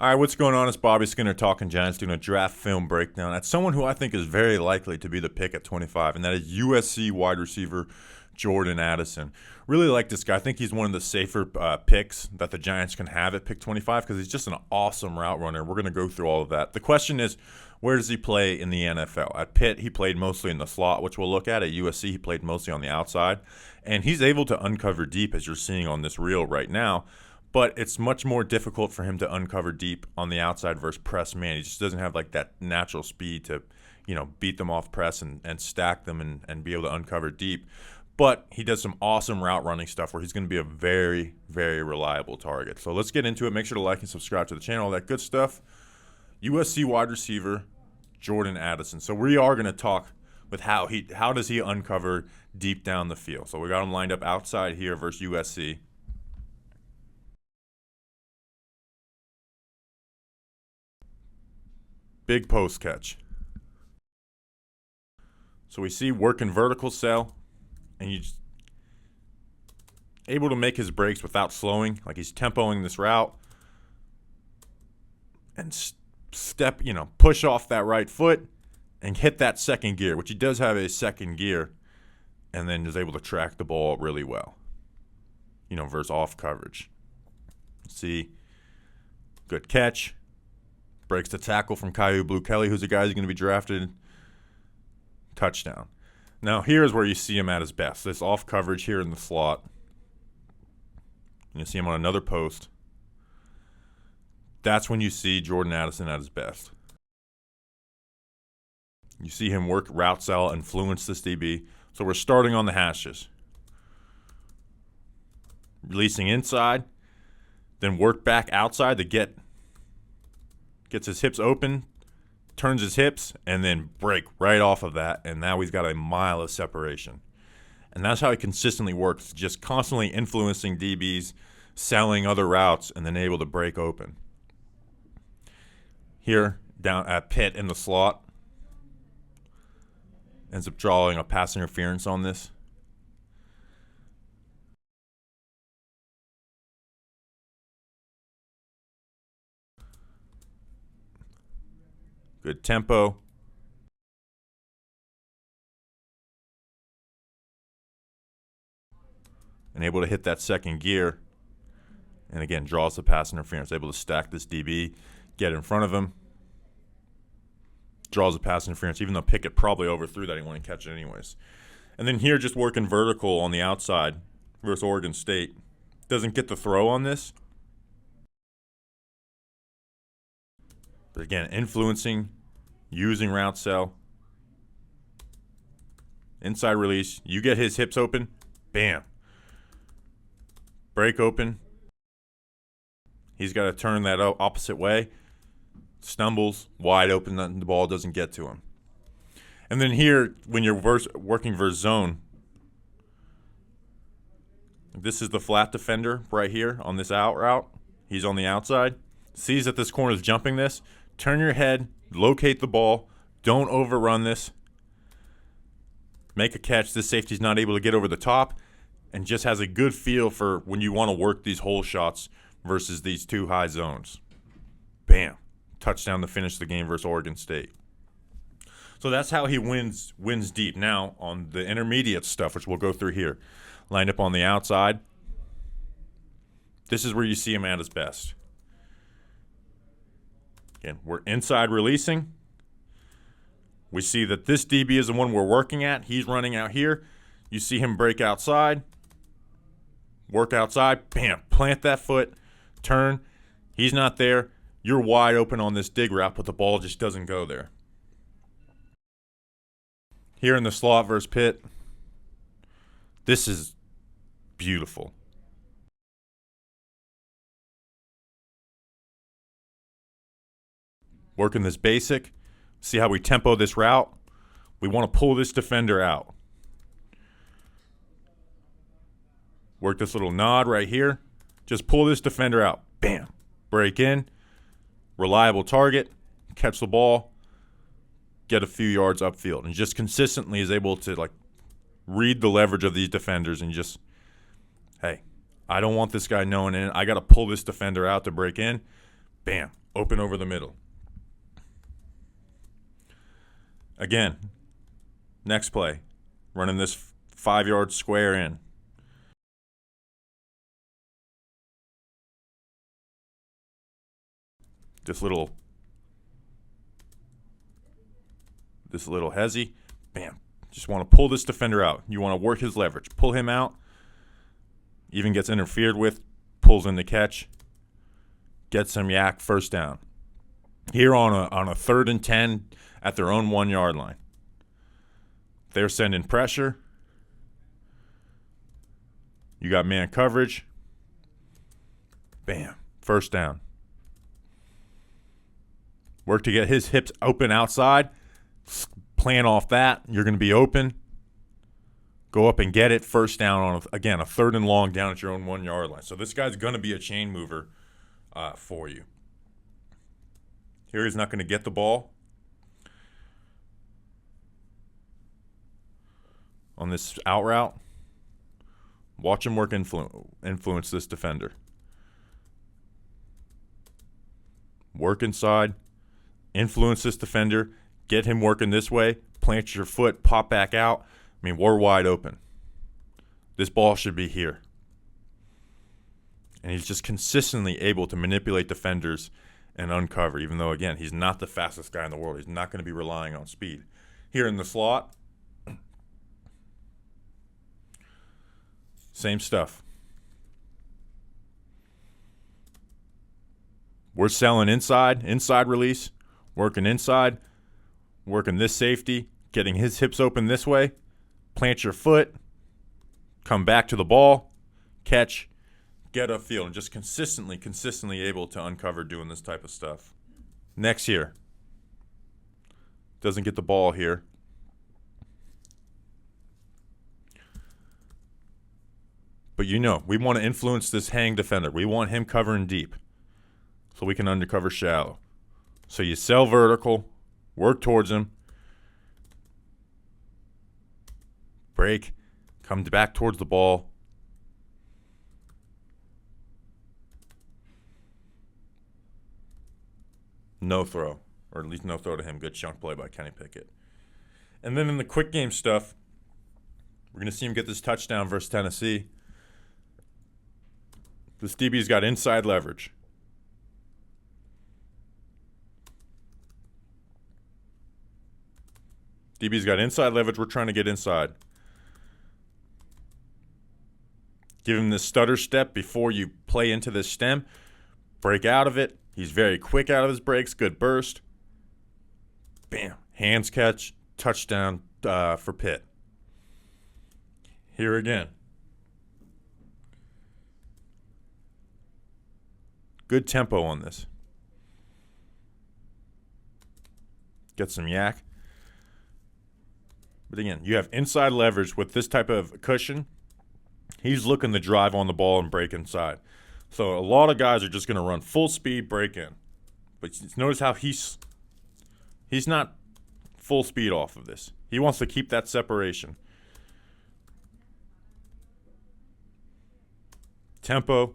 All right, what's going on? It's Bobby Skinner talking Giants, doing a draft film breakdown at someone who I think is very likely to be the pick at 25, and that is USC wide receiver Jordan Addison. Really like this guy. I think he's one of the safer picks that the Giants can have at pick 25 because he's just an awesome route runner. We're going to go through all of that. The question is, where does he play in the NFL? At Pitt, he played mostly in the slot, which we'll look at. At USC, he played mostly on the outside. And he's able to uncover deep, as you're seeing on this reel right now. But it's much more difficult for him to uncover deep on the outside versus press man. He just doesn't have like that natural speed to, beat them off press and stack them and be able to uncover deep. But he does some awesome route running stuff where he's going to be a very, very reliable target. So let's get into it. Make sure to like and subscribe to the channel, all that good stuff. USC wide receiver Jordan Addison. So we are going to talk with how does he uncover deep down the field. So we got him lined up outside here versus USC. Big post catch. So we see working vertical cell, and he's able to make his breaks without slowing. Like he's tempoing this route and push off that right foot and hit that second gear, which he does have a second gear, and then is able to track the ball really well, versus off coverage. See, good catch. Breaks the tackle from Caillou Blue Kelly, who's a guy who's going to be drafted. Touchdown. Now, here's where you see him at his best. This off coverage here in the slot. You see him on another post. That's when you see Jordan Addison at his best. You see him work route cell, influence this DB. So we're starting on the hashes. Releasing inside, then work back outside to gets his hips open, turns his hips, and then break right off of that. And now he's got a mile of separation. And that's how he consistently works, just constantly influencing DBs, selling other routes, and then able to break open. Here, down at Pitt in the slot, ends up drawing a pass interference on this. Good tempo. And able to hit that second gear. And again, draws the pass interference. Able to stack this DB, get in front of him. Draws the pass interference, even though Pickett probably overthrew that. He wanted to catch it anyways. And then here, just working vertical on the outside versus Oregon State. Doesn't get the throw on this. But again, influencing, using route cell. Inside release. You get his hips open. Bam. Break open. He's got to turn that opposite way. Stumbles. Wide open. The ball doesn't get to him. And then here, when you're working versus zone, this is the flat defender right here on this out route. He's on the outside. Sees that this corner is jumping this. Turn your head, locate the ball, don't overrun this. Make a catch. This safety's not able to get over the top and just has a good feel for when you want to work these hole shots versus these two high zones. Bam. Touchdown to finish the game versus Oregon State. So that's how he wins deep. Now, on the intermediate stuff, which we'll go through here, lined up on the outside, this is where you see him at his best. Again, we're inside releasing. We see that this DB is the one we're working at. He's running out here. You see him break outside. Work outside. Bam. Plant that foot. Turn. He's not there. You're wide open on this dig route, but the ball just doesn't go there. Here in the slot versus Pitt. This is beautiful. Working this basic. See how we tempo this route? We want to pull this defender out. Work this little nod right here. Just pull this defender out. Bam. Break in. Reliable target. Catch the ball. Get a few yards upfield. And just consistently is able to read the leverage of these defenders and just, hey, I don't want this guy knowing it. I got to pull this defender out to break in. Bam. Open over the middle. Again, next play, running this 5-yard square in. This little hezzy, bam. Just want to pull this defender out. You want to work his leverage. Pull him out. Even gets interfered with. Pulls in the catch. Gets some yak, first down. Here on a 3rd and 10 at their own 1-yard line. They're sending pressure. You got man coverage. Bam. First down. Work to get his hips open outside. Plan off that. You're going to be open. Go up and get it. First down on, again, a 3rd and long down at your own 1-yard line. So this guy's going to be a chain mover for you. Here he's not going to get the ball. On this out route. Watch him work influence this defender. Work inside. Influence this defender. Get him working this way. Plant your foot. Pop back out. I mean, we're wide open. This ball should be here. And he's just consistently able to manipulate defenders and uncover, even though, again, he's not the fastest guy in the world. He's not going to be relying on speed. Here in the slot, same stuff. We're selling inside release, working inside, working this safety, getting his hips open this way, plant your foot, come back to the ball, catch, get upfield, and just consistently able to uncover doing this type of stuff. Next here. Doesn't get the ball here. But we want to influence this hang defender. We want him covering deep so we can undercover shallow. So you sell vertical, work towards him, break, come back towards the ball. No throw, or at least no throw to him. Good chunk play by Kenny Pickett. And then in the quick game stuff, we're going to see him get this touchdown versus Tennessee. This DB's got inside leverage. DB's got inside leverage. We're trying to get inside. Give him this stutter step before you play into this stem. Break out of it. He's very quick out of his breaks. Good burst. Bam. Hands catch. Touchdown for Pitt. Here again. Good tempo on this. Get some yak. But again, you have inside leverage with this type of cushion. He's looking to drive on the ball and break inside. So a lot of guys are just going to run full speed, break in. But notice how he's not full speed off of this. He wants to keep that separation. Tempo,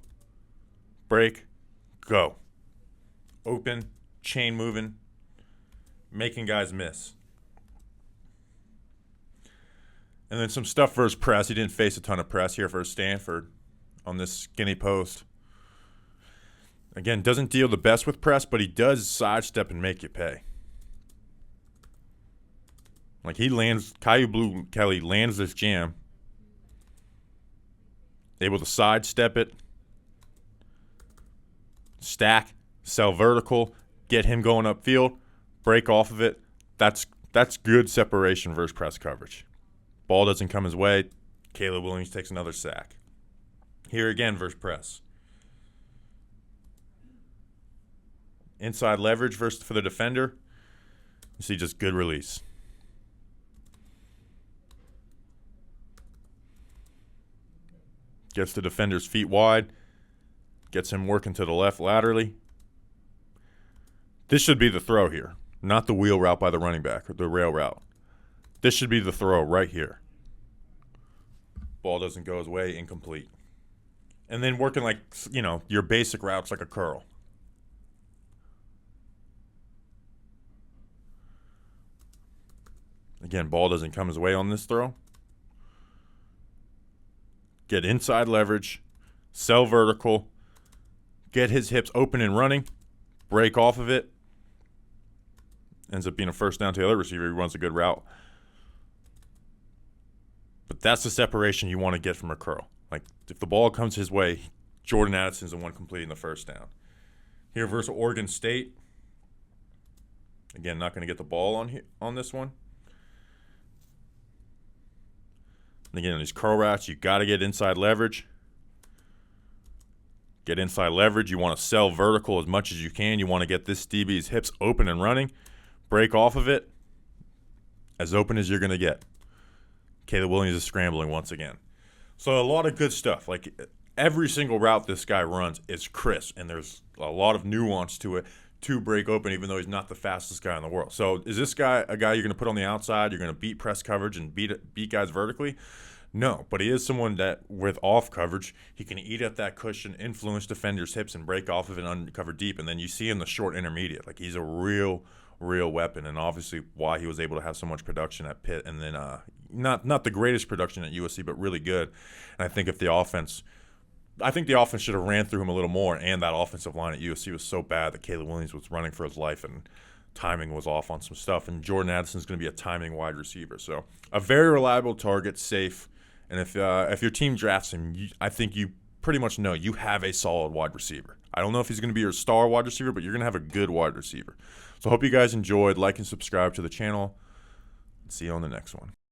break, go. Open, chain moving, making guys miss. And then some stuff for his press. He didn't face a ton of press here for Stanford on this skinny post. Again, doesn't deal the best with press, but he does sidestep and make you pay. Like he lands, Caillou Blue Kelly lands this jam. Able to sidestep it. Stack, sell vertical, get him going upfield, break off of it. That's good separation versus press coverage. Ball doesn't come his way. Caleb Williams takes another sack. Here again versus press. Inside leverage for the defender. You see just good release. Gets the defender's feet wide. Gets him working to the left laterally. This should be the throw here, not the wheel route by the running back or the rail route. This should be the throw right here. Ball doesn't go his way, incomplete. And then working like, your basic routes like a curl. Again, ball doesn't come his way on this throw. Get inside leverage, sell vertical, get his hips open and running, break off of it. Ends up being a first down to the other receiver. He runs a good route. But that's the separation you want to get from a curl. Like, if the ball comes his way, Jordan Addison's the one completing the first down. Here versus Oregon State. Again, not going to get the ball on this one. And again, on these curl routes, you got to get inside leverage. Get inside leverage. You want to sell vertical as much as you can. You want to get this DB's hips open and running. Break off of it as open as you're going to get. Caleb Williams is scrambling once again. So a lot of good stuff. Like, every single route this guy runs is crisp, and there's a lot of nuance to it to break open, even though he's not the fastest guy in the world. So is this guy a guy you're going to put on the outside? You're going to beat press coverage and beat guys vertically? No, but he is someone that, with off coverage, he can eat at that cushion, influence defenders' hips, and break off of it and uncover deep. And then you see in the short intermediate, like, he's a real weapon, and obviously why he was able to have so much production at Pitt, and then not the greatest production at USC, but really good. And I think the offense should have ran through him a little more, and that offensive line at USC was so bad that Caleb Williams was running for his life, and timing was off on some stuff. And Jordan Addison is going to be a timing wide receiver, so a very reliable target, safe. And if your team drafts him, I think you pretty much know you have a solid wide receiver. I don't know if he's going to be your star wide receiver, but you're going to have a good wide receiver. So I hope you guys enjoyed. Like and subscribe to the channel. See you on the next one.